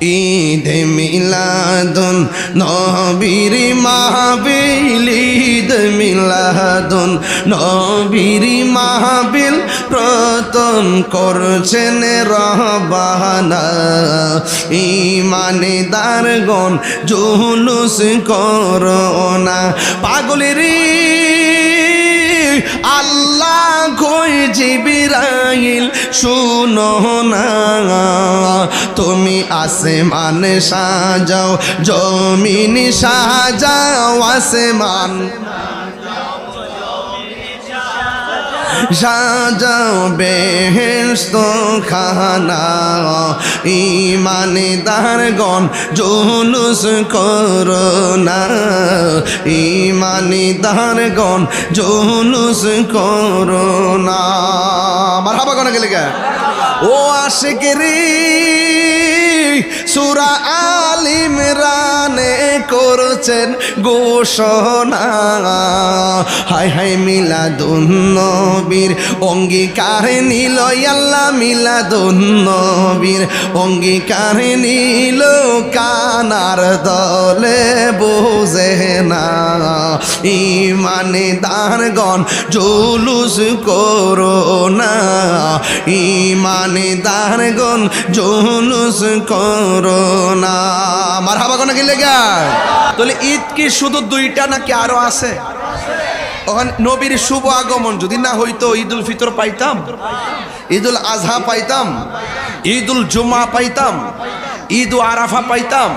ঈদ মিলাদুন নবীর মাহফিল, ঈদ মিলাদুন নবীর মাহফিল প্রথম করছেন রহবানা। ঈমানদারগণ জুলুস করোনা, পাগলের আল্লাহ কই জিবরাইল শুনো না, তুমি আসমান সাজাও জমিন সাজাও, আসমান সাজাও বেহেশত খানা। ঈমানদারগণ জুলুস করোনা, ঈমানদারগণ জুলুস করোনা। মারহাবা কোন গেলে গা ও আশিকের সূরা আল ইমরানে করছেন ঘোষণা। হায় হায় মিলাদুন নবীর অঙ্গীকার নিল আল্লাহ, মিলাদুন নবীর অঙ্গীকার নিল, কানার দলে বোঝে না। ঈমানদারগণ জুলুস করোনা, ঈমানদারগণ জুলুস করোনা। মারহাবা কোন কি লেগা? তাহলে ঈদ কি শুধু দুইটা নাকি আরো আছে? ওখানে নবীর শুভ আগমন যদি না হইতো ঈদুল ফিতর পাইতাম, ঈদুল আজহা পাইতাম, ঈদুল জুমা পাইতাম, ঈদ আরাফা পাইতাম।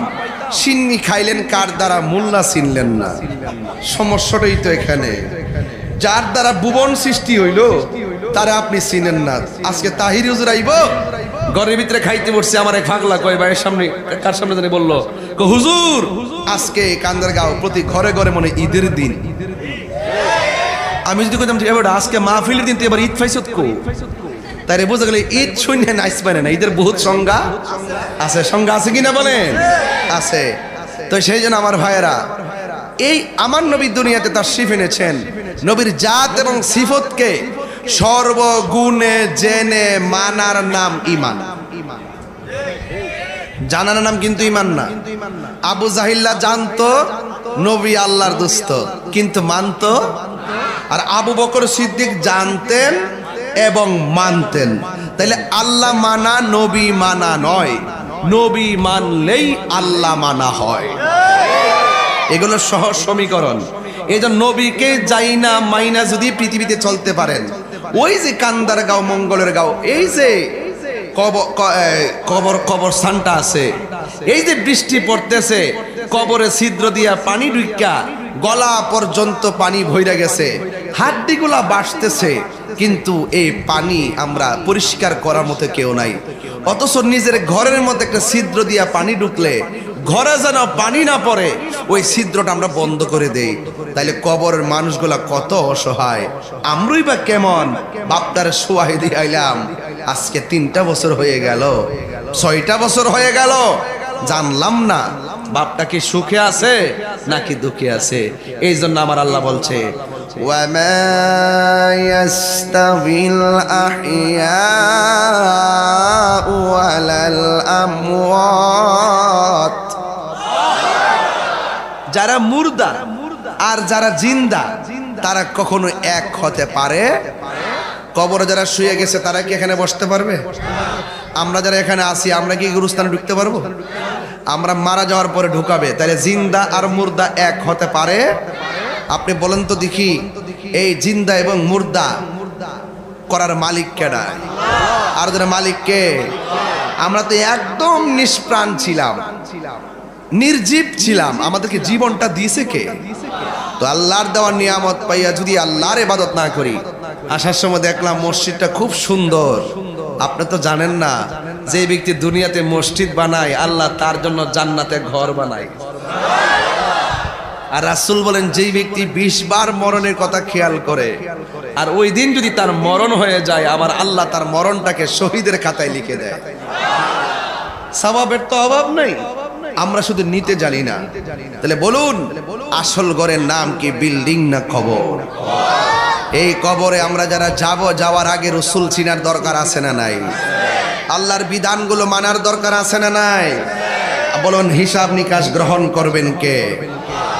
সিন্নি খাইলেন কার দ্বারা? মোল্লা চিনলেন না। সমস্যাটাই তো এখানে, যার দ্বারা ভুবন সৃষ্টি হইল তারা আপনি চিনেন না। আজকে তাহির হুজুর আইব, ঘরের ভিতরে খাইতে বসছে, আমার এক পাগলা কয় ভাইয়ের সামনে, কার সামনে জানি বললো, হুজুর আজকে কান্দারগাঁও প্রতি ঘরে ঘরে মনে ঈদের দিন। আমি যদি কইতাম এবার আজকে মাহফিলের দিন, তো এবার ঈদ পাইছত কো? তাই বোঝা গেল ঈদ শূন্য নাইস পারে না, ঈদের বহুত সংজ্ঞা আছে। সংজ্ঞা আছে কিনা বলেন? আছে। তো সেই জন্য আমার ভাইয়েরা, এই আমার নবী দুনিয়াতে তাশরীফ এনেছেন, নবীর জাত এবং সিফতকে সর্বগুণে জেনে মানার নাম ঈমান। জানার নাম কিন্তু ঈমান না। আবু জাহিল্লা জানতো নবী আল্লাহর দোস্ত, কিন্তু মানতো। আর আবু বকর সিদ্দিক জানতেন এবং মানতেন। তাইলে আল্লাহ মানা নবী মানা নয়, নবী মানলেই আল্লাহ মানা হয়। এগুলো সহজ সমীকরণ। এই জন্য নবীকে যাই না মাইনা যদি পৃথিবীতে চলতে পারেন, ওই যে কান্দারগাঁও মঙ্গলের গাঁও, এই যে কবরস্থানটা আছে, এই যে বৃষ্টি পড়তেছে, কবরে ছিদ্র দিয়া পানি ঢুকা গলা পর্যন্ত পানি ভইরা গেছে, হাড্ডিগুলা বাসতেছে, কিন্তু এই পানি আমরা পরিষ্কার করার মতো কেউ নাই। অথচ নিজের ঘরের মধ্যে একটা ছিদ্র দিয়া পানি ঢুকলে ঘরে যেন পানি না পড়ে, ওই ছিদ্রটা আমরা বন্ধ করে দেই। তাইলে কবরের মানুষগুলা কত অসহায়, আমরাই বা কেমন। বাপটার সোয়াই দিয়ে আইলাম, আজকে 3টা বছর হয়ে গেল, 6টা বছর হয়ে গেল, জানলাম না বাপটা কি সুখে আছে নাকি দুঃখে আছে। এই জন্য আমার আল্লাহ বলছে, ওয়ামা ইয়াস্তাবিল আহইয়াউ ওয়ালাল আমওয়াত। যারা মুর্দা আর যারা জিন্দা তারা কখনো এক হতে পারে? কবরে যারা শুয়ে গেছে তারা কি এখানে বসতে পারবে? আমরা যারা এখানে আছি, আমরা কি গুরুস্থানে ঢুকতে পারবো? আমরা মারা যাওয়ার পরে ঢুকাবে। তাহলে জিন্দা আর মুর্দা এক হতে পারে? আপনি বলেন তো দেখি, এই জিন্দা এবং মুর্দা করার মালিক কেডা? আর যারা মালিক কে? আমরা তো একদম নিষ্প্রাণ ছিলাম, নির্জীব ছিলাম, আমাদেরকে জীবনটা দিয়েছে কে? তো আল্লাহর দেওয়া নিয়ামত পাইয়া যদি আল্লাহর ইবাদত না করি। আসার সময় দেখলাম মসজিদটা খুব সুন্দর। আপনি তো জানেন না, যে ব্যক্তি দুনিয়াতে মসজিদ বানায় আল্লাহ তার জন্য জান্নাতে ঘর বানায়। আর রাসূল বলেন, যেই ব্যক্তি 20 বার মরণের কথা খেয়াল করে আর ওই দিন যদি তার মরণ হয়ে যায়, আমার আল্লাহ তার মরণটাকে শহীদের খাতায় লিখে দেয়। সওয়াবের তো অভাব নেই, আমরা শুধু নিতে জানি না। তাহলে বলুন, আসল ঘরের নাম কি বিল্ডিং না কবর? এই কবরে আমরা যারা যাব, যাওয়ার আগে রাসূল চিনার দরকার আছে না নাই? আল্লাহর বিধানগুলো মানার দরকার আছে না নাই? বলুন হিসাব নিকাশ গ্রহণ করবেন কে?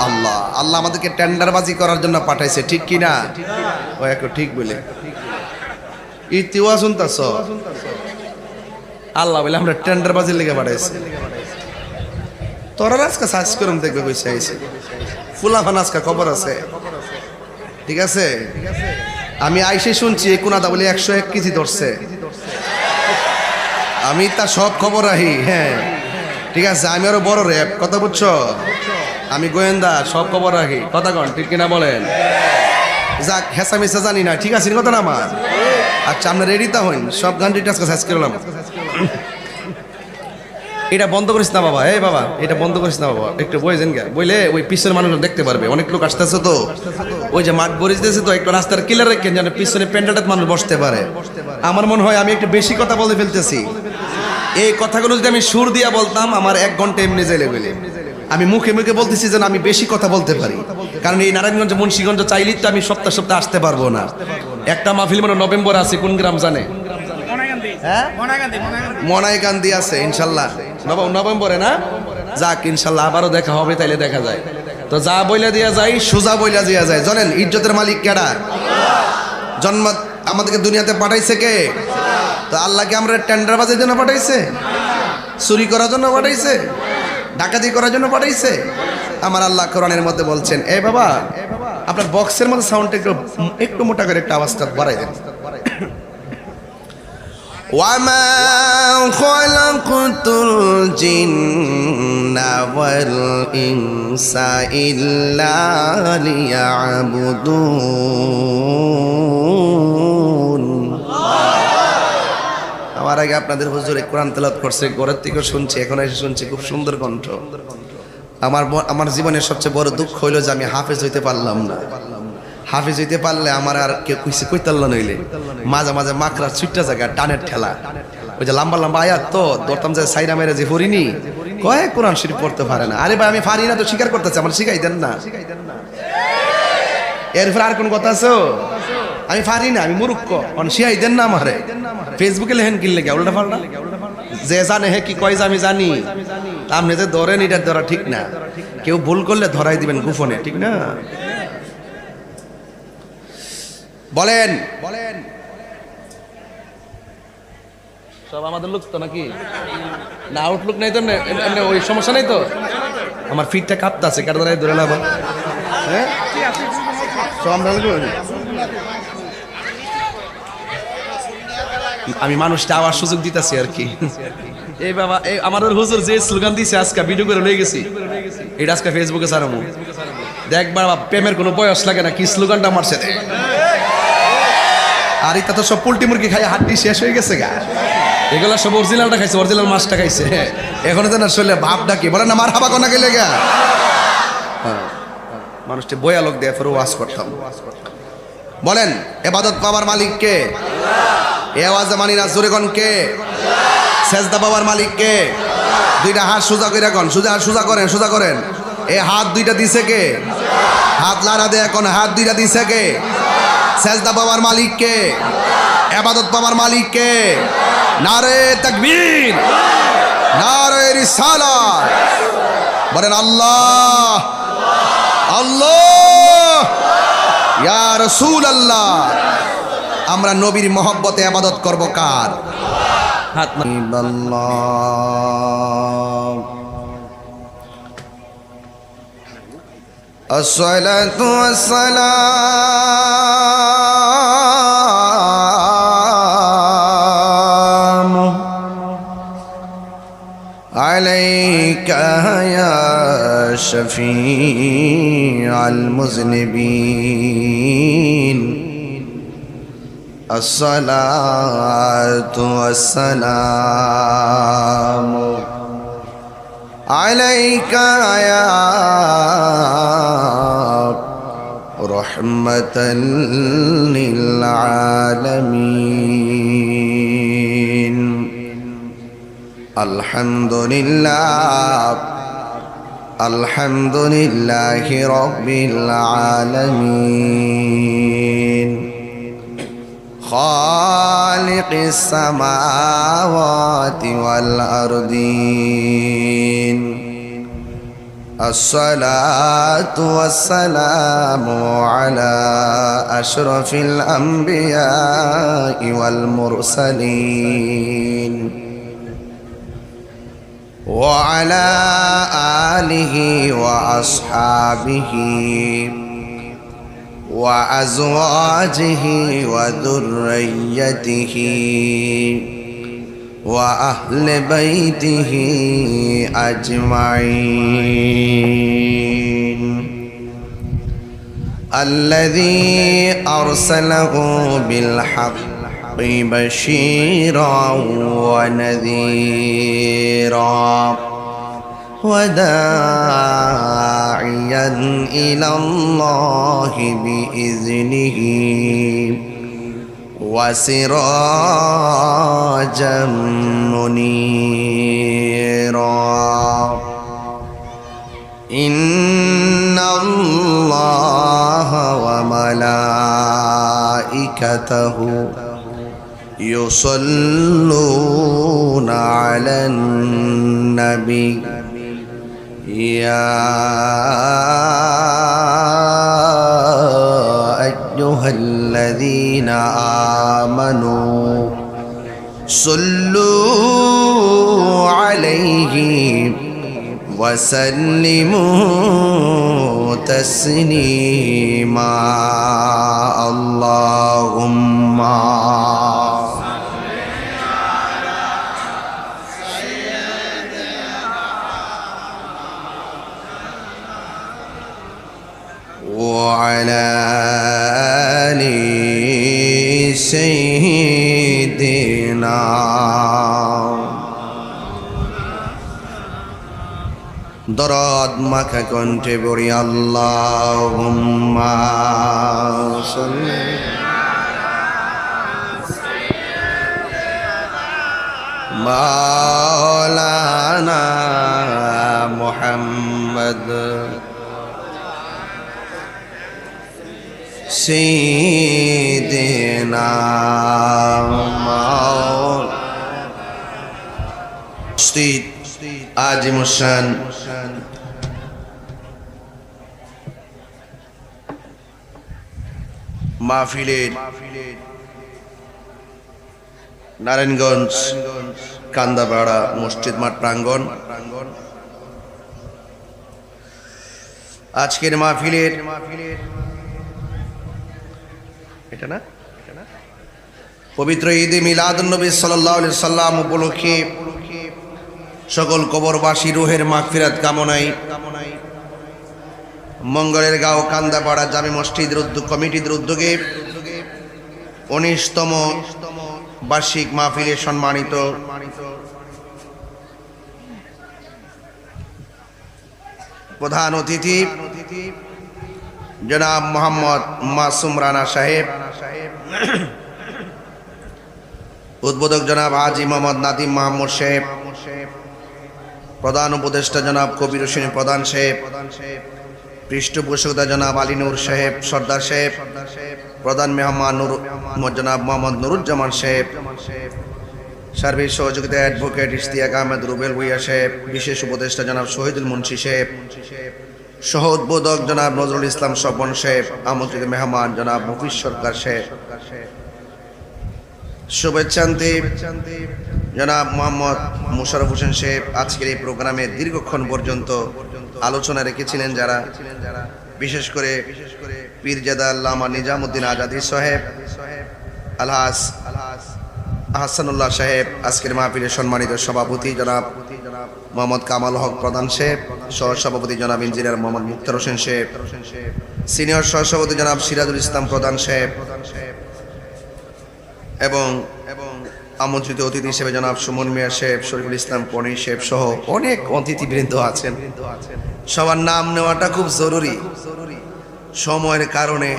আল্লাহ। আল্লাহ আমাদেরকে টেন্ডারবাজি করার জন্য পাঠাইছে, ঠিক কি না? ও একটু ঠিক বলে ইতিওয়া শুনতাছ? আল্লাহ বলে আমরা টেন্ডারবাজির লেগে পাঠাইছি। তোরা আজকে সার্চ করুন দেখবে কইছে আইছে ফুলাফান আজকে খবর আছে, ঠিক আছে? আমি আইসে শুনছি কোনাদা বলে 101 কেজি ধরছে। আমি তা সব খবর রাখি, হ্যাঁ ঠিক আছে। আমি আরো বড় র্যাপ, কথা বুঝছো? আমি গোয়েন্দা, সব খবর রাখি, কথা কন ঠিক কিনা বলেন? যাক হেসা মেসা জানি না, ঠিক আছে কথা না আমার? আচ্ছা আমরা রেডি তা হইন, সব গান রিটার্স সার্চ করলাম। এটা বন্ধ করিস না বাবা, এই বাবা এটা বন্ধ করিস না বাবা, একটু বইছেন গে বইলে ওই পিছনের মানুষ দেখতে পারবে, অনেক লোক আসতেছে তো, ওই যে মাঠ বরিস দিয়েছে তো, একটু রাস্তার কিলার রেখেন যেন পিছনে প্যান্ডেলটাতে মানুষ বসতে পারে। আমার মনে হয় আমি একটু বেশি কথা বলে ফেলতেছি। এই কথাগুলো যদি আমি সুর দিয়া বলতাম আমার 1 ঘন্টা এমনি যাইলে বলে, আমি মুখে মুখে বলতেছি যেন আমি বেশি কথা বলতে পারি, কারণ এই নারায়ণগঞ্জ মুন্সিগঞ্জ চাইলেই তো আমি সপ্তাহ সপ্তাহ আসতে পারবো না। একটা মাহফিল মানে নভেম্বর আছে, কোন গ্রাম জানে? মনাইকান্দি আছে ইনশাল্লাহ নভেম্বরে না? যাক ইনশাল্লাহ আবারও দেখা হবে, তাইলে দেখা যায়। তো যা বইলা দিয়া যায় সোজা বইলা দিয়া যায়। জানেন ইজ্জতের মালিক কেডা? জন্ম আমাদেরকে দুনিয়াতে পাঠাইছে কে? তো আল্লাহকে আমরা টেন্ডারবাজির জন্য পাঠাইছে? চুরি করার জন্য পাঠাইছে? ডাকাতি করার জন্য পাঠাইছে? আমার আল্লাহ কোরআনের মধ্যে বলছেন, এ বাবা আপনার বক্সের মধ্যে সাউন্ডটা একটু মোটা করে একটা আওয়াজটা বাড়াই দেন। وَمَا خَلَقْتُ الْجِنَّ وَالْإِنسَ إِلَّا لِيَعْبُدُونِ। আমার আগে আপনাদের হুজুরে কোরআন তেলাওয়াত করছে, ঘরের থেকে শুনছি, এখন এসে শুনছি, খুব সুন্দর কণ্ঠ। আমার জীবনের সবচেয়ে বড় দুঃখ হইল যে আমি হাফেজ হইতে পারলাম না। হাফেজ হইতে পারলে আমার আর কেউ কইছে কইতাল্লা নইলে মাঝে মাঝে মাকড়া ছুটটা জায়গা টানের ঠেলা, ওই যে লম্বা লম্বা আয়াত তো ধরতাম যে সাইরা মেরে যে পড়িনি, কয় কোরআন শরীফ পড়তে পারে না। আরে ভাই আমি পারি না তো স্বীকার করতেছে, আমার শিখাই দেন না। এরপর আর কোন কথা আছে? আমি পারি না, আমি মূর্খ, শিখাই দেন না আমারে। ফেসবুকে লেহেন কিনলে গে উল্টা পাল্টা, যে জানে হে কি কয় যে আমি জানি, আপনি যে ধরেন এটার ধরা ঠিক না। কেউ ভুল করলে ধরাই দিবেন গোপনে, ঠিক না? বলেন বলেন সব আমাদের লোক তো নাকি না? আউটলুক নাই তো, ওই সমস্যা নাই তো? আমার ফিটটা কাঁপতে আছে, কার দ্বারা ধরে নেব? হ্যাঁ আমি মানুষটা আওয়ার সুযোগ দিতেছি আর কি। এই বাবা এই আমার হুজুর যে স্লোগান দিছে আজকে ভিডিও করে লয়ে গেছি, এটা আজকে ফেসবুকে ছাড়াবো। দেখ বাবা প্রেমের কোনো বয়স লাগে না, কি স্লোগানটা মারছে। আর এটা তো সব পোল্ট্রি মুরগি খাই হাড্ডি শেষ হয়ে গেছে গা, এগুলা সব অরিজিনালটা খাইছে, অরিজিনাল মাছটা খাইছে। এখন তো না শরীরে ভাব ডাকি বলে না, মার হাবা কোনা গেলে গা। মানুষটি বয়া লোক দিয়ে ফের ওয়াজ করতাম। বলেন ইবাদত পাওয়ার মালিক কে? এই আওয়াজে মানি না, জোরে কোন কে? সেজদা পাওয়ার মালিক কে? দুইটা হাত সোজা করে কোন, সোজা করেন, সোজা করেন। এই হাত দুইটা দিছে কে? হাত লাড়া দেয় কোন, হাত দুইটা দিছে কে? সেজদা পাওয়ার মালিক কে? ইবাদত পাওয়ার মালিক কে? নারে তাকবীর, নারে রিসালাত। বলেন আল্লাহ আল্লাহ ইয়া রাসূলুল্লাহ। আমরা নবীর মহব্বতে ইবাদত করব কার? হাত আল্লাহ। আসসালাতু ওয়াসসালামু আলাইকা ইয়া শাফিআল মুযনিবিন। আসসালাতু ওয়াসসালামু আলাইকা ইয়া রাহমাতাল লিল আলামিন। আলহামদুলিল্লাহ আলহামদুলিল্লাহি রাব্বিল আলামিন। খালিকিস সামাওয়াতি ওয়াল আরদিন। الصلاة والسلام على أشرف الأنبياء والمرسلين وعلى آله وأصحابه وأزواجه وذريته وأهل بيته أجمعين الذي أرسله بالحق بشيرا ونذيرا وداعيا إلى الله بإذنه وسراجا منيرا إن الله وملائكته يصلون على النبي يا أيها الذين آمنوا صلوا عليه وسلموا تسليما اللهم وعلى آل سيدنا دراد مكة كنت بري اللهم صل مولانا محمد سيدنا ستيد عظيم الشان মাহফিলের নারায়ণগঞ্জ কান্দাপাড়া মসজিদ মাঠ প্রাঙ্গণ আজকের মাহফিলের এটা না পবিত্র ঈদে মিলাদুন্নবী সাল্লাল্লাহু আলাইহি সাল্লাম উপলক্ষে সকল কবরবাসী রুহের মাগফিরাত কামনায় মঙ্গলের গাঁও কান্দাপাড়া জামে মসজিদের উদ্যোগ কমিটির উদ্যোগে 19তম বার্ষিক মাহফিলে সম্মানিত প্রধান অতিথি জনাব মোহাম্মদ মাসুম রানা সাহেব, উদ্বোধক জনাব হাজী মোহাম্মদ নাদিম মাহমুদ সাহেব, প্রধান উপদেষ্টা জনাব কবির হোসেন প্রধান সাহেব, পৃষ্ঠপোষকতা জনাব আলী নূর সাহেব সর্দার সাহেব, প্রধান মেহমান জনাব মোহাম্মদ নুরুজ্জামান সাহেব, সার্বিক সহযোগিতা অ্যাডভোকেট ইশতিয়াক আহমেদ রুবেল ভুইয়া সাহেব, বিশেষ উপদেষ্টা জনাব শহীদুল মুন্সি সাহেব, সহ উদ্বোধক জনাব নজরুল ইসলাম স্বপন সাহেব, আমন্ত্রিত মেহমান জনাব মফিজ সরকার সাহেব, শুভেচ্ছান্তি জনাব মোহাম্মদ মোশাররফ হোসেন সাহেব আজকের এই প্রোগ্রামে দীর্ঘক্ষণ পর্যন্ত আলোচনা রেখেছিলেন, যারা বিশেষ করে পীরজাদা আল্লামা নিজামুদ্দিন আজাদি সাহেব, আলহাজ আহসানুল্লাহ সাহেব, আজকের মাহফিলের সম্মানিত সভাপতি জনাব মোহাম্মদ কামাল হক প্রধান সাহেব, সহসভাপতি জনাব ইঞ্জিনিয়ার মোহাম্মদ মুক্তার হোসেন সাহেব, সিনিয়র সহসভাপতি জনাব সিরাজুল ইসলাম প্রধান সাহেব এবং আমন্ত্রিত অতিথি হিসেবে জনাব সুমন মিয়া সাহেব, শরীফুল ইসলাম পনি সাহেব সহ অনেক অতিথিবৃন্দ আছেন। সবার নাম নেওয়াটা খুব জরুরি, সময়ের কারণে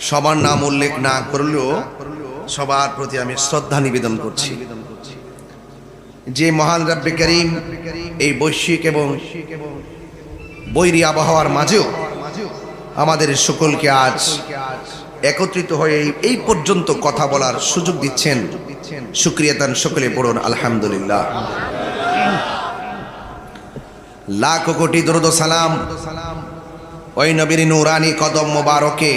সবার নাম উল্লেখ না করলেও সবার প্রতি আমি শ্রদ্ধা নিবেদন করছি। যে মহান রব্বে করিম এই বৈশ্বিক এবং বৈরী আবহাওয়ার মাঝেও আমাদের সকলকে আজ একত্রিত হয়ে এই পর্যন্ত কথা বলার সুযোগ দিচ্ছেন, শুকরিয়া তান সকলে পড়ুন আলহামদুলিল্লাহ। লাখো কোটি দরুদ ও সালাম ওই নবীর নূরানি কদম মোবারকে,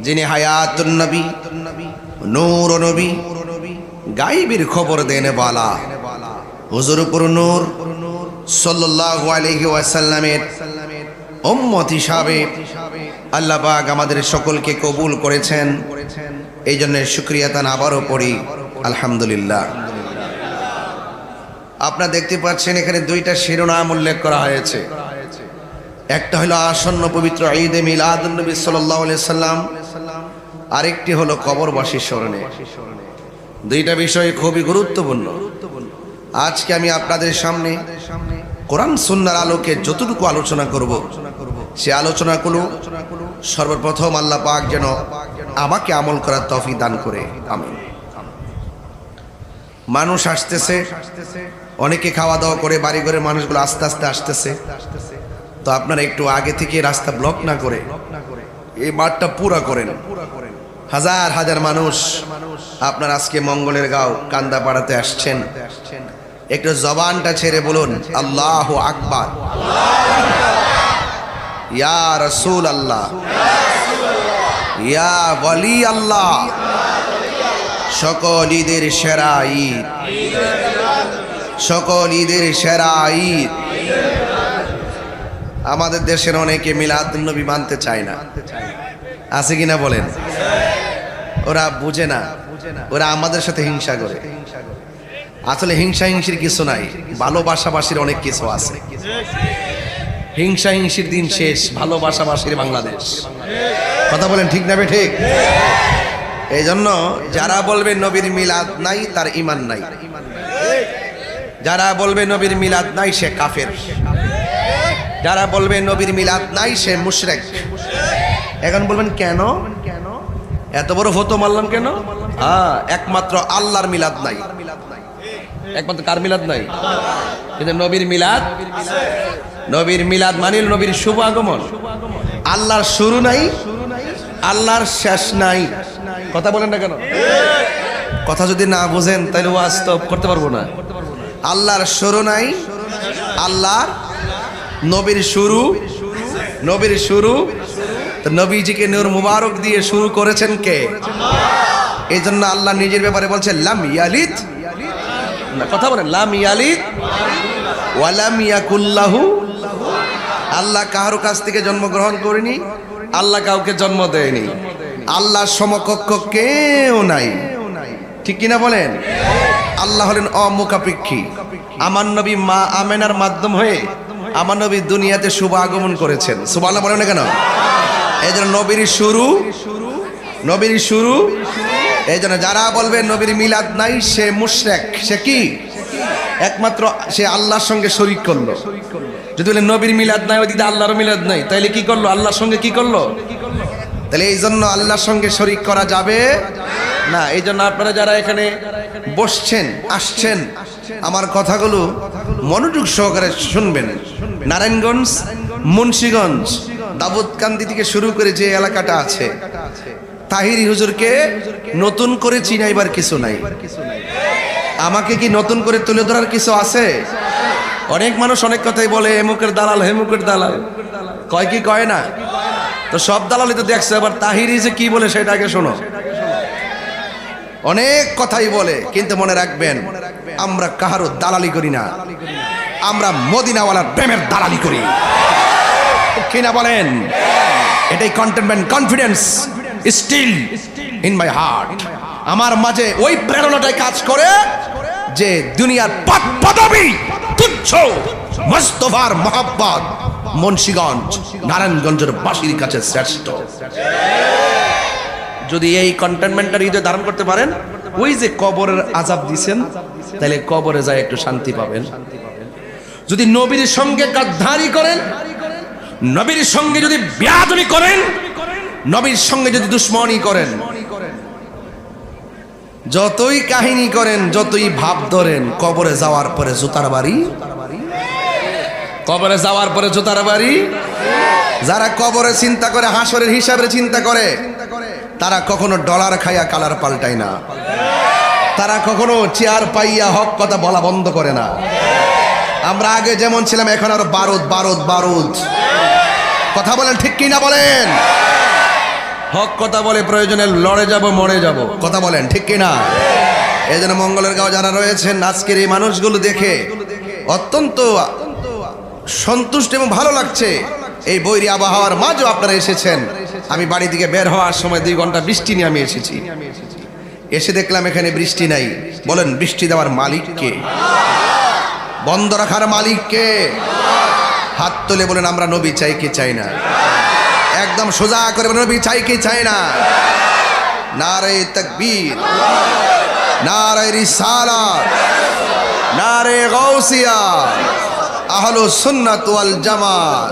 যিনি হায়াতুন নবী, নূর নবী, গায়বের খবর দেনে বালা হুজুর পুর নূর সাল্লাল্লাহু আলাইহি ওয়াসাল্লামের উম্মত হিসাবে আল্লাহ পাক আমাদের সকলকে কবুল করেছেন। এই জন্য শুকরিয়া তান আবারও পড়ি আলহামদুলিল্লাহ। আপনারা দেখতে পাচ্ছেন এখানে দুইটা শিরোনাম উল্লেখ করা হয়েছে। একটা হলো আসন্ন পবিত্র ঈদে মিলাদুন নবী সাল্লাল্লাহু আলাইহি সাল্লাম, আরেকটি হলো কবরবাসীর স্মরণে। দুইটা বিষয় খুবই গুরুত্বপূর্ণ। আজকে আমি আপনাদের সামনে কোরআন সুন্নাহর আলোকে যতটুকু আলোচনা করব, সে আলোচনাগুলো সর্বপ্রথম আল্লাহ পাক যেন আমাকে আমল করার তৌফিক দান করে, আমিন। মানুষ আসতেছে, অনেকে খাওয়া দাওয়া করে বাড়ি ঘরে মানুষগুলো আস্তে আস্তে আসতেছে। তো আপনারা একটু আগে থেকে রাস্তা ব্লক না করে এই মাঠটা পুরা করেন। হাজার হাজার মানুষ আপনার আজকে মঙ্গলের গাঁও কান্দাপাড়াতে আসছেন। একটু জবানটা ছেড়ে বলুন আল্লাহু আকবার, ইয়া রাসূল আল্লাহ, ইয়া ওয়ালি আল্লাহ। সকল ঈদের সেরা ঈদ, সকল ঈদের সেরা ঈদ। আমাদের দেশের অনেকে মিলাদুন নবী মানতে চায় না, আছে কিনা বলেন? ওরা বুঝে না, ওরা আমাদের সাথে হিংসা করে। আসলে হিংসা হিংসির কিছু নাই, ভালোবাসাবাসীর অনেক কিছু আছে। হিংসা হিংসির দিন শেষ, ভালোবাসাবাসীর বাংলাদেশ। কথা বলেন ঠিক না? ঠিক। এই জন্য যারা বলবে নবীর মিলাদ নাই তার ঈমান নাই, যারা বলবে নবীর মিলাদ নাই সে কাফের, যারা বলবে নবীর মিলাদ নাই সে মুশরিক। এখন বলবেন কেন এত বড় ফতো মারলাম কেন? একমাত্র আল্লাহর মিলাদ নাই। একমাত্র কার মিলাদ নাই? কিন্তু নবীর মিলাদ, নবীর মিলাদ মানে নবীর শুভ আগমন। আল্লাহর শুরু নাই, আল্লাহর শেষ নাই। কথা বলেন না কেন? কথা যদি না বুঝেন তাহলে বাস্তব করতে পারবো না। আল্লাহর শুরু নাই, আল্লাহর নবীর শুরু, নবীর শুরু। তো নবীজিকে নূর মুবারক দিয়ে শুরু করেছেন কে? এই জন্য আল্লাহ নিজের ব্যাপারে বলছে লাম ইয়ালিদ, কথা বলেন, লাম ইয়ালিদ ওয়া লাম ইয়াকুল লাহু। আল্লাহ কারো কাছ থেকে জন্মগ্রহণ করেনি, আল্লাহ কাউকে জন্ম দেয়নি, আল্লাহর সমকক্ষ কেউ নাই। ঠিক কিনা বলেন? আল্লাহ হলেন অমুখাপেক্ষী। আমার নবী মা আমেনার মাধ্যম হয়ে আমার নবী দুনিয়াতে শুভ আগমন করেছেন। সুবহানাল্লাহ বলেন না কেন? এই জন্য নবীর শুরু, নবীর শুরু। এই জন্য যারা বলবে নবীর মিলাদ নাই সে মুশরিক। সে কি? একমাত্র সে আল্লাহর সঙ্গে শরীক করলো। যদি বলে নবীর মিলাদ নাই, ওদিকে আল্লাহর মিলাদ নাই, তাইলে কি করলো? আল্লাহর সঙ্গে কি করলো? তাহলে এই জন্য আল্লাহর সঙ্গে শরীক করা যাবে না। এই জন্য আপনারা যারা এখানে বসছেন, আসছেন, আমার কথাগুলো মনোযোগ সহকারে শুনবেন। নারায়ণগঞ্জ, মুন্সিগঞ্জ, দাউদকান্দি থেকে শুরু করে যে এলাকাটা আছে, তাহিরি হুজুরকে নতুন করে চিনাইবার কিছু নাই। আমাকে কি নতুন করে তুলে ধরার কিছু আছে? অনেক মানুষ অনেক কথাই বলে, এমুকের দালাল, হেমুকের দালাল, কয় কি কয় না? তো সব দালালই তো দেখছে, আবার তাহিরি যে কি বলে সেটা আগে শোনো। অনেক কথাই বলে, কিন্তু মনে রাখবেন আমরা কাহারও দালালি করি না, আমরা মদিনাওয়ালার প্রেমের দালালি করি। কিনা বলেন? এটাই contentment, confidence still in my heart. আমার মাঝে ওই প্রেরণাটাই কাজ করে যে দুনিয়ার পদ পদবী তুচ্ছ, মুস্তাফার মহব্বত মুন্সিগঞ্জ, নারায়ণগঞ্জের বাসীর কাছে শ্রেষ্ঠ। যদি এই কন্টেনমেন্টটা হৃদয়ে ধারণ করতে পারেন, ওই যে কবরের আযাব দিছেন, তাহলে কবরে যায় একটু শান্তি পাবেন। যদি নবীর সঙ্গে গাদ্দারি করেন, নবীর সঙ্গে যদি বেয়াদবি করেন, নবীর সঙ্গে যদি দুশমনি করেন, যতই কাহিনী করেন, যতই ভাব ধরেন, কবরে যাওয়ার পরে জুতার বাড়ি, কবরে যাওয়ার পরে জুতার বাড়ি। যারা কবরে চিন্তা করে, হাসরের হিসাবের চিন্তা করে, তারা কখনো ডলার খাইয়া কালার পাল্টায় না, তারা কখনো চেয়ার পাইয়া হক কথা বলা বন্ধ করে না। আমরা আগে যেমন ছিলাম এখন আরো বারুদ বারুদ বারুদ। কথা বলেন ঠিক কিনা বলেন? হক কথা বলে প্রয়োজনে লড়ে যাব মরে যাব। কথা বলেন ঠিক কিনা? এই জন্য মঙ্গলের গাঁও যারা রয়েছেন আজকের এই মানুষগুলো দেখে অত্যন্ত সন্তুষ্ট এবং ভালো লাগছে। এই বৈরী আবহাওয়ার মাঝেও আপনারা এসেছেন। আমি বাড়ি থেকে বের হওয়ার সময় 2 ঘন্টা বৃষ্টি নিয়ে আমি এসেছি। এসে দেখলাম এখানে বৃষ্টি নাই। বলেন বৃষ্টি দেওয়ার মালিক কে? বন্ধ রাখার মালিক কে? হাত তুলে বলেন আমরা নবী চাই কি চাই না? একদম সোজা করে বলেন নবী চাই কি চাই না? নারে তাকবীর, নারে রিসালাত, নারে গাউসিয়া, আহলুস সুন্নাত ওয়াল জামাত।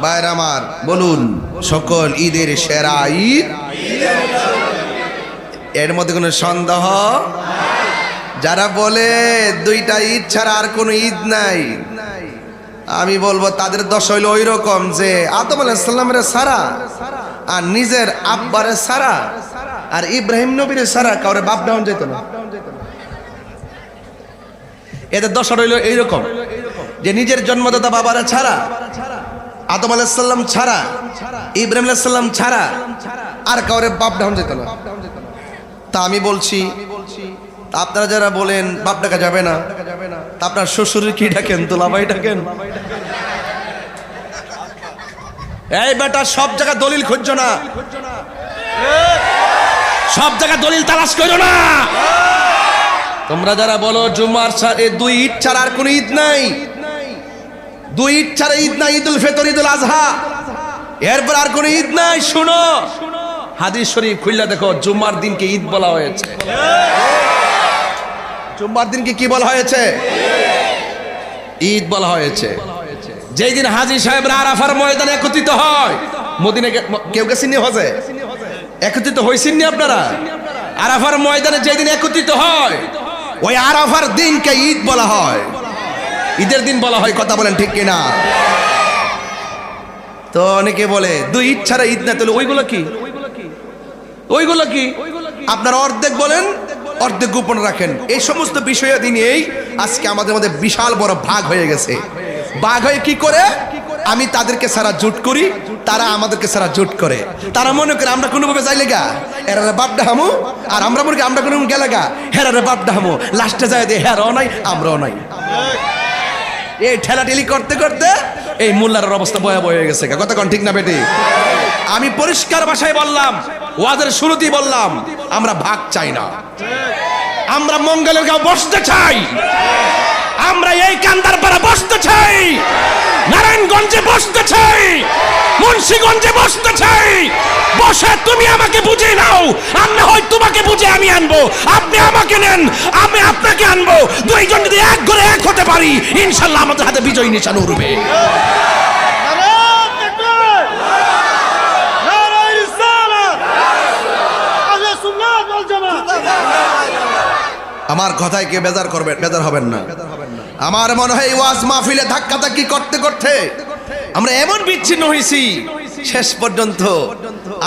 ভাইর আমার বলুন সকল ঈদের সেরা ঈদ। এর মধ্যে কোনো সন্দেহ? যারা বলে 2টা ঈদ ছাড়া আর কোনো ঈদ নাই, আমি বলবো তাদের দশ হইল ওই রকম যে আদম আলাইহিস সালামের সারা আর নিজের আব্বারে সারা আর ইব্রাহিম নবীর সারা কাউরে বাপ ডাউন যেত না। এদের দশ হইল এইরকম যে নিজের জন্মদাতা বাবারা ছাড়া, আদম আলাইহিস সালাম ছাড়া, ইব্রাহিম আলাইহিস সালাম ছাড়া আর কাউরে বাপ ডাউন যেত না। তা আমি বলছি আপনারা যারা বলেন বাপ ডাকা যাবে না, তা আপনার শ্বশুরের কি ডাকেন? দুলাভাই ডাকেন? এই বেটা সব জায়গায় দলিল খুঁজছো না, সব জায়গায় দলিল তালাশ করো না। তোমরা যারা বলো জুমার 2 ঈদ ছাড়া আর কোন ঈদ নাই, 2 ঈদ ছাড়া ঈদ নাই, ঈদুল ফিতর, ঈদুল আজহা, এরপর আর কোন ঈদ নাই। শুনো হাদিস শরীফ খুললে দেখো জুমার দিনকে ঈদ বলা হয়েছে। জুমার দিনকে কি বলা হয়েছে? ঈদ বলা হয়েছে। যেই দিন হাজী সাহেবরা আরাফার ময়দানে একত্রিত হয়, মদিনা কেউ গেছেননি হজে? একত্রিত হয়েছেননি আপনারা? আরাফার ময়দানে যেই দিন একত্রিত হয় ওই আরাফার দিনকে ঈদ বলা হয়, ঈদের দিন বলা হয়। কথা বলেন ঠিক কিনা? তো অনেকে বলে 2 ঈদ ছাড়া ঈদ না, তাহলে ওইগুলো কি? ওইগুলো কি? আপনারা অর্ধেক বলেন অর্ধেক গোপন রাখেন। এই সমস্ত বিষয়াদি নিয়েই আজকে আমাদের মধ্যে বিশাল বড় ভাগ হয়ে গেছে। ভাগ হয়ে কি করে? আমি তাদেরকে সারা জোট করি, তারা আমাদেরকে সারা জোট করে। তারা মনে করে আমরা কোনোভাবে যাইলে গা হেরারে বাপ ডাহামো, আর আমরা মনে করি আমরা কোনো গেলে গা হেরারে বাপ ডাহামো। লাস্টে যায় দিয়ে হেরাও নাই আমরাও নাই। এই ঠেলাঠেলি করতে করতে এই মোল্লার অবস্থা ভয়াবহ হয়ে গেছে। কথা কোন ঠিক না বেটি? আমি পরিষ্কার ভাষায় বললাম, ওয়াজের শুরুতেই বললাম, আমরা ভাগ চাই না, আমরা মঙ্গলের গাঁও বসতে চাই, আমরা এই কান্দারপাড়া বসতে চাই, নারায়ণগঞ্জে বসতে চাই, মুন্সিগঞ্জে বসতে চাই। বসে তুমি আমাকে বুঝে নাও, আমি হয় তোমাকে বুঝে আমি আনবো, আপনি আমাকে নেন আমি আপনাকে আনবো। 2 জন যদি এক ঘরে এক হতে পারি ইনশাআল্লাহ আমাদের হাতে বিজয় নিশান উড়বে। আমার কথায় কে বেজার করবেন? বেজার হবেন না। আমার মনে হয় ওয়াজ মাহফিলে ধাক্কাধাক্কি করতে করতে আমরা এমন বিচ্ছিন্ন হয়েছি, শেষ পর্যন্ত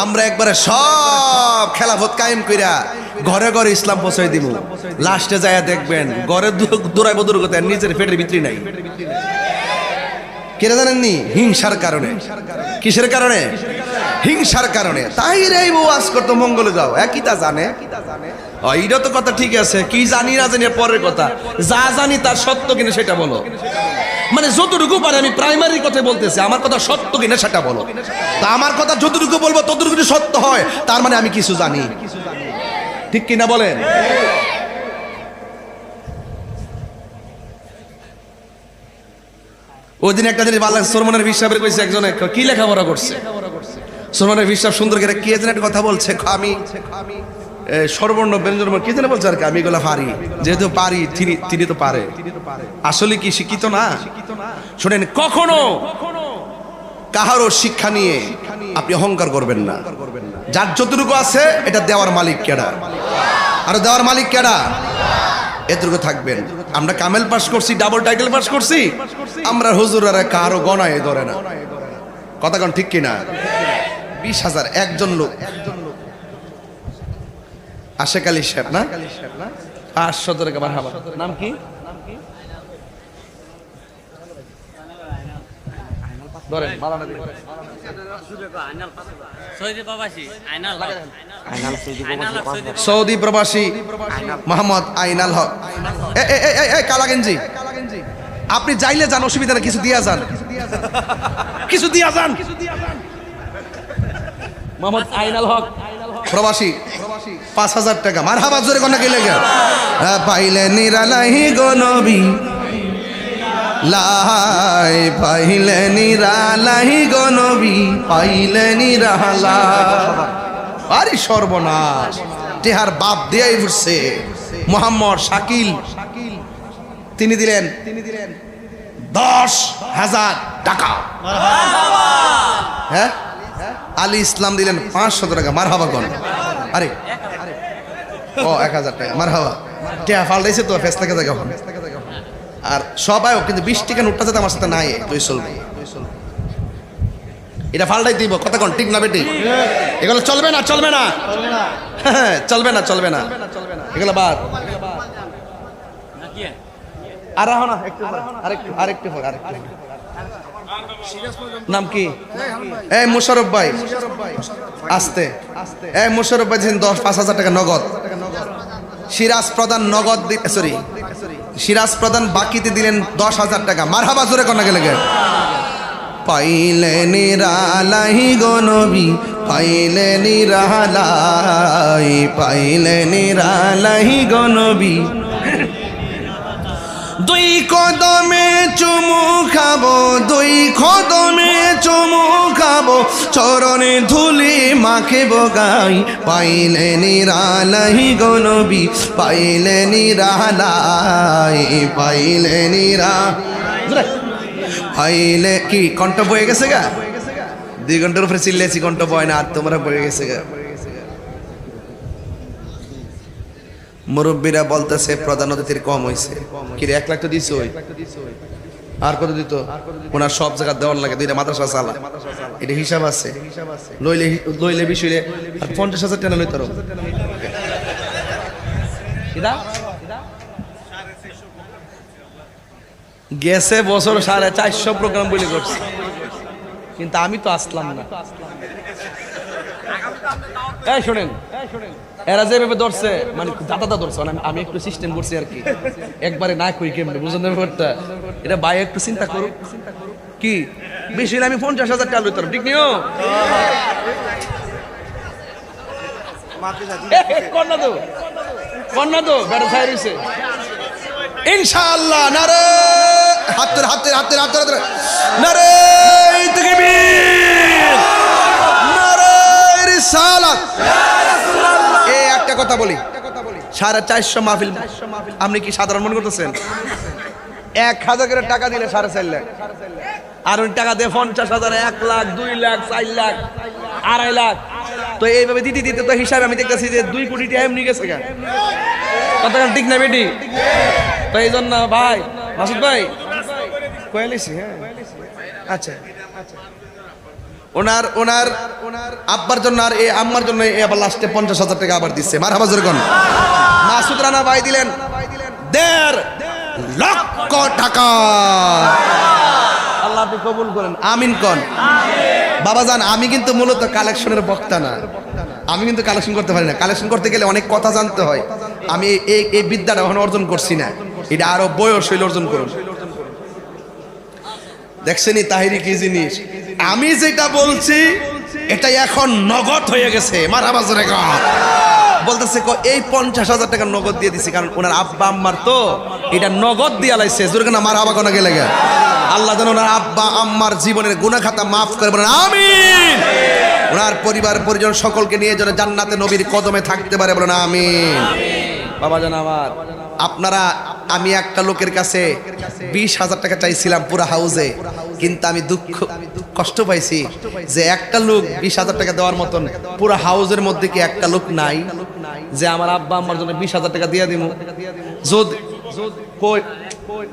আমরা একবারে সব খেলাফত কায়েম কইরা ঘরে ঘরে ইসলাম পৌঁছাই দিব। লাস্টে যায় দেখবেন ঘরে দৌড়াইব দুর্গতা, নিজের পেটের ভিতরে নাই। কেন জানেননি? হিংসার কারণে। কিসের কারণে? হিংসার কারণে। তাই রে ওয়াজ করতে মঙ্গলে যাও, একই তা জানে। এইটা তো কথা ঠিক আছে, কি জানি না জানি পরের কথা, যা জানি তার সত্য কিনা সেটা বলো। মানে যতটুকু পারে, আমি প্রাইমারি কথা বলতেছি, আমার কথা সত্য কিনা সেটা বলো। তা আমার কথা যতটুকু বলবো ততটুকু যদি সত্য হয় তার মানে আমি কিছু জানি, ঠিক কিনা বলেন? ওই দিন একটা জিনিস ভালো লাগছে, সলমনের হিসাবের কইছে একজন কি লেখাপড়া করছে। সলমনের হিসাব সুন্দর করে কি যেন একটা কথা বলছে, আমি সর্বর্ণ ব্যঞ্জন কি যেন বলছে আর কি, আমি এগুলো পারি, যেহেতু পারি তিনি তো পারে। আসলে কি শিক্ষিত না? শোনেন, কখনো কাহারও শিক্ষা নিয়ে আপনি অহংকার করবেন না। যার যতটুকু আছে এটা দেওয়ার মালিক কেডা? আর দেওয়ার মালিক কেডা? এতটুকু থাকবেন। আমরা কামেল পাস করছি, ডাবল টাইটেল পাস করছি, আমরা হুজুররা কারো গণায় ধরে না। কথা কোন ঠিক কিনা? 20,000 একজন লোক, আশেক আলী সাহেব না, 500 টাকা মারহাবা। নাম কি? ধরেন মালানা দিন সৌদি প্রবাসী মোহাম্মদ আইনাল হক। কালা গেঞ্জি, আপনি যাইলে যান, অসুবিধা না, কিছু দিয়া যান, কিছু দিয়া যান। মোহাম্মদ আইনাল হক প্রবাসী 5,000 টাকা। মারহাবা জোরে কোন গেলে পাইলে নিরালাহি গো নবী লাই, পাইলে নিরালাহি গো নবী, পাইলে নিরালা। আরে সর্বনাশ, টেহার বাপ দেয়াই ঘুরছে। মোহাম্মদ শাকিল তিনি দিলেন 10,000 টাকা। হ্যাঁ, আলী ইসলাম দিলেন 500 টাকা। মারহাবা কোন? আরে ও 1000 টাকা। মারহাবা, টেহা ফালটাইছে তো ফেস থেকে জায়গা। আর সবাই কিন্তু 20 টাকা নোটটা যাতে আমার সাথে নাই, তুই চলবে, এটা ফালটাই দিব। কথা কোন ঠিক না বেটি? এগুলো চলবে না, চলবে না, চলবে না, চলবে না, এগুলো বাদ। আর রাখো না, আরেকটু নাম কি? এই মুশারফ ভাই, আস্তে। এই মুশারফ ভাই দিয়েছেন 5,000 টাকা নগদ। সিরাজ প্রধান নগদ, সরি সিরাজ প্রধান বাকিতে দিলেন 10,000 টাকা। মারহাবা জোরে কোন গেলে গে। পাইলে নিরালাই গো নবী, পাইলে নিরালাই, পাইলে নিরালাই গো নবী। দুই কদমে চুমু খাবো, দুই কদমে চুমু খাবো, চরণে ধুলি মাখে বগাই। পাইলে নিরালাই গো নবী, পাইলে নিরালাই, পাইলে নিরা। পাইলে কি কণ্ঠ বয়ে গেছে গা? 2 ঘন্টার উপরে চিল্লেছি, কণ্ঠ বয় না, আর তোমরা বয়ে গেছে গা। মুরব্বীরা বলতেছে প্রধান অতিথির কম হয়েছে। কি রে 1 লাখ তো দিছো, আর কত দিত? ওনার সব জায়গা দেওয়ার লাগে, 2টা মাদ্রাসা চালা, এটা হিসাব আছে। লইলে বিষয়ে আর 50,000 টাকা লইতে পারো। গেছে বছর 450 প্রোগ্রাম বলে করছে, কিন্তু আমি তো আসলাম না। এই শোনেন, এরা যেভাবে ধরছে, মানে দাদা ধরছে, আমি একটু সিস্টেম করছি আর কি, একবারে না কই কেমনে বুঝলেন ব্যাপারটা। এটা ভাই একটু চিন্তা করুক, কি বেশি আমি 50,000 টাকা লইতাম, ঠিক নিও কন্যা তো বেটা ছাই রইছে ইনশাআল্লাহ। নারে হাতের হাতের হাতের হাতের নারে তাকবীর, নারে রিসালাত। এই একটা কথা বলি, 450 মাহফিল আপনি কি সাধারণ মনে করতেছেন? 1,000 করে টাকা দিলে 4.5 লাখ, আর ওই টাকা দিয়ে 50,000, 1 লাখ, 2 লাখ, 4 লাখ, 2.5 লাখ। তো এইভাবে দিতে দিতে তো হিসাবে আমি দেখতেছি যে 2 কোটি টাকা এমনি গেছে। কথা ঠিক না বেটি? তো এই জন্য ভাই মাসুদ ভাই কয়েলিছি, হ্যাঁ আচ্ছা, ওনার ওনার আব্বার জন্য আর এই আম্মার জন্য আবার লাস্টে 50,000 টাকা আবার দিচ্ছে। মারহাবা জোরে কোন। মাসুদ রানা ভাই দিলেন 1.5 লক্ষ টাকা। আল্লাহ আপনি কবুল করেন, আমিন কোন। বাবাজান আমি কিন্তু মূলত কালেকশনের বক্তা না, আমি কিন্তু কালেকশন করতে পারি না। কালেকশন করতে গেলে অনেক কথা জানতে হয়। আমি এই বিদ্যাটা এখন অর্জন করছি না, এটা আরো বয়স হইলে অর্জন করুন। দেখছেনি তাহিরি কি জিনিস? আমি যেটা বলছি এটা এখন নগদ হয়ে গেছে। মারহাবা জোরে কোন। বলতেছে এই 50,000 টাকা নগদ দিয়ে দিছি, কারণ ওনার আব্বা আম্মার তো এটা নগদ দিয়া লাইছে। জোরে কোন মারহাবা কোন গেলে গে। আল্লাহ যেন ওনার আব্বা আম্মার জীবনের গুনাহ খাতা মাফ করে, বলেন আমিন। ওনার পরিবার পরিজন সকলকে নিয়ে যেন জান্নাতে নবীর কদমে থাকতে পারে, বলেন আমিন। বাবা জান আমার, আপনারা, আমি একটা লোকের কাছে 20,000 টাকা চাইছিলাম পুরো হাউজে, কিন্তু আমি কষ্ট পাইছি যে একটা লোক 20,000 টাকা দেওয়ার মতন পুরো হাউজের মধ্যে কি একটা লোক নাই যে আমার আব্বা আম্মার জন্য 20,000 টাকা দিয়ে দিব?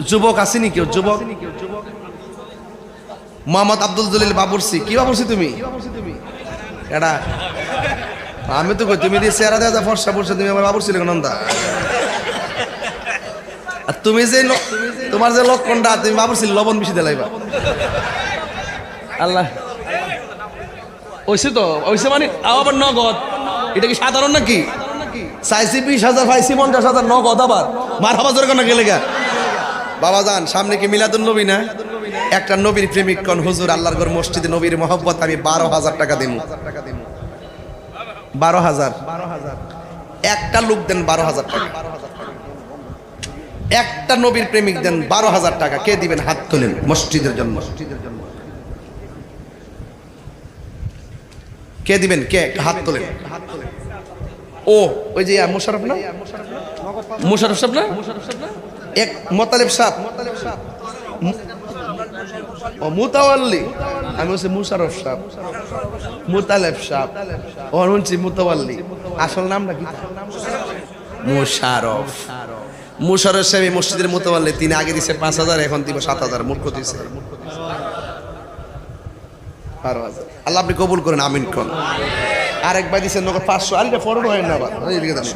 যুবক আসেনি কেউ? যুবক মোহাম্মদ আব্দুল জলিল বাবুরসি। কি বাবুরসি তুমি? এটা আমি তো কই, তুমি দিয়ে চেহারা দেওয়া ফর্সা ফর্সা, তুমি আমার বাবুরসি নন্দা। আর তুমি যে তোমার যে লক্ষণটা, তুমি বাবুরসি লবণ বেশি দিলাইবা। আল্লাহ ওইসে তো ওইসে মানে আবার নগদ, এটা কি সাধারণ নাকি? চাইছি 20,000 পাইছি 50,000 নগদ, আবার মার হাবা জোরে কেন গেলে গা? বাবা যান, সামনে কি মিলাদুন নবী না? একটা নবীর প্রেমিক কোন হুজুর আল্লাহর ঘর মসজিদে নবীর মহব্বত আমি 12,000 টাকা দেব। 12,000 একটা লোক দেন 12,000 টাকা, একটা নবীর প্রেমিক দেন 12,000 টাকা। কে দিবেন? হাত তোলেন মসজিদের জন্য। কে দিবেন? কে? হাত তোলেন। ও ওই যে মোশাররফ না, মোশাররফ সাহেব না, এক মোতালেব সাহেব, ও মুতাওয়াল্লি, আমি বলছি মুশাররফ সাহেব, মুতালেব সাহেব, ও শুনছি মুতাওয়াল্লি, আসল নাম নাকি? মুশাররফ। মুশাররফ সাহেব এই মসজিদের মুতাওয়াল্লি, তিনি আগে দিছে 5,000, এখন দিব 7,000। মূর্খ দিছে 12,000। আল্লাহ আপনি কবুল করেন, আমিন কোন। আরেক ভাই দিচ্ছেন 500, আরে ফরওয়ার্ড হয় না, আবার এদিকে দেন।